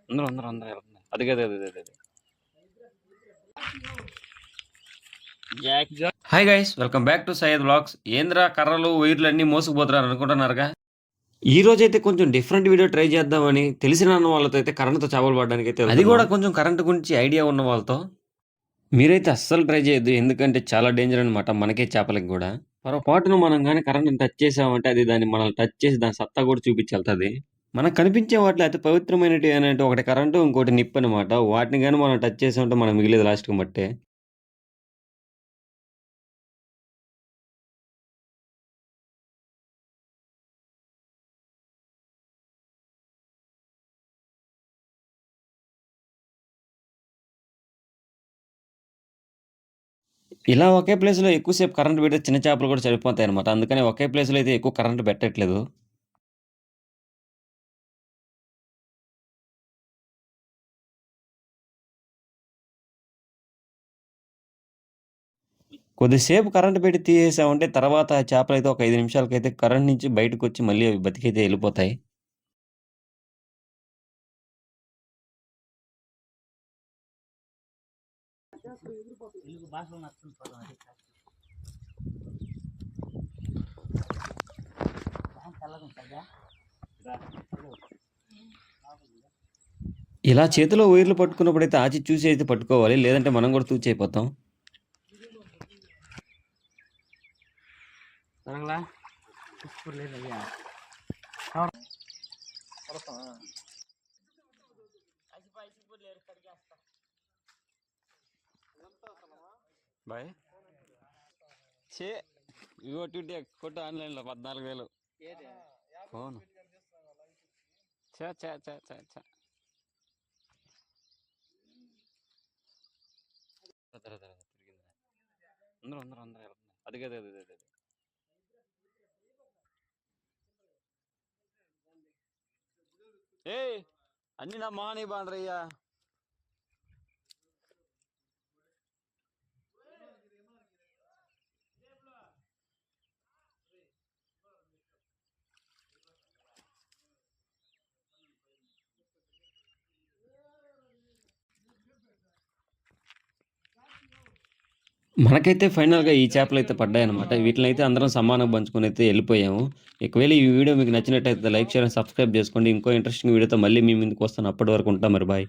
అందరూ వెళ్తున్నారు. అది కదా అది అది అది hi guys, welcome back to Syed vlogs. ఏంద్రా కర్రలు వైర్లు అన్నీ మోసుకుపోతున్నారు అనుకుంటున్నారుగా. ఈ రోజైతే కొంచెం డిఫరెంట్ వీడియో ట్రై చేద్దామని తెలిసిన వాళ్ళతో అయితే కరెంట్తో చేపలు పడడానికి అయితే అది కూడా కొంచెం కరెంట్ గురించి ఐడియా ఉన్న వాళ్ళతో. మీరైతే అస్సలు ట్రై చేయొద్దు, ఎందుకంటే చాలా డేంజర్ అనమాట మనకే చేపలకి కూడా. పొరపాటున మనం కానీ కరెంట్ని టచ్ చేసామంటే అది దాన్ని మనల్ని టచ్ చేసి దాని సత్తా కూడా చూపించెళ్తుంది. మనకు కనిపించే వాటిలో అతి పవిత్రమైనటి ఏంటంటే ఒకటి కరెంటు, ఇంకోటి నిప్పు అనమాట. వాటిని కానీ మనం టచ్ చేసామంటే మనం మిగిలేదు లాస్ట్కి మట్టే. ఇలా ఒకే ప్లేస్‌లో ఎక్కువ సేపు కరెంట్ పెడితే చిన్న చేపలు కూడా చనిపోతాయన్నమాట. అందుకని ఒకే ప్లేస్‌లో అయితే ఎక్కువ కరెంట్ పెట్టట్లేదు. కొద్దిసేపు కరెంట్ పెట్టి తీసేసామంటే తర్వాత చేపలైతే ఒక 5 నిమిషాలకైతే కరెంట్ నుంచి బయటకొచ్చి మళ్ళీ అవి బతికైతే ఎళ్ళిపోతాయి. ఇలా చేతిలో వైర్లు పట్టుకున్నప్పుడైతే ఆచి చూసి అయితే పట్టుకోవాలి. లేదంటే మనం కూడా తూచయిపోతాం. బాయ్ చే ఇగో ట్యూటీ కొట్టు ఆన్లైన్లో 14,000 ఫోన్. చా చా చా చా చా తిరిగిందా. అందరూ వెళ్తున్నారు. అది కదా అది అది అది ఏ అన్ని నా మాని బాండ్రయ్యా. మనకైతే ఫైనల్‌గా ఈ చేపలైతే పడ్డాయన్నమాట. వీటినైతే అందరం సమానంగా పంచుకొనైతే ఎళ్ళిపోయాము. ఒకవేళ ఈ వీడియో మీకు నచ్చినట్టయితే లైక్, షేర్, అండ్ సబ్స్క్రైబ్ చేసుకోండి. ఇంకో ఇంట్రెస్టింగ్ వీడియోతో మళ్ళీ మీ ముందుకొస్తాను. అప్పటి వరకు ఉంటా మరి. బాయ్.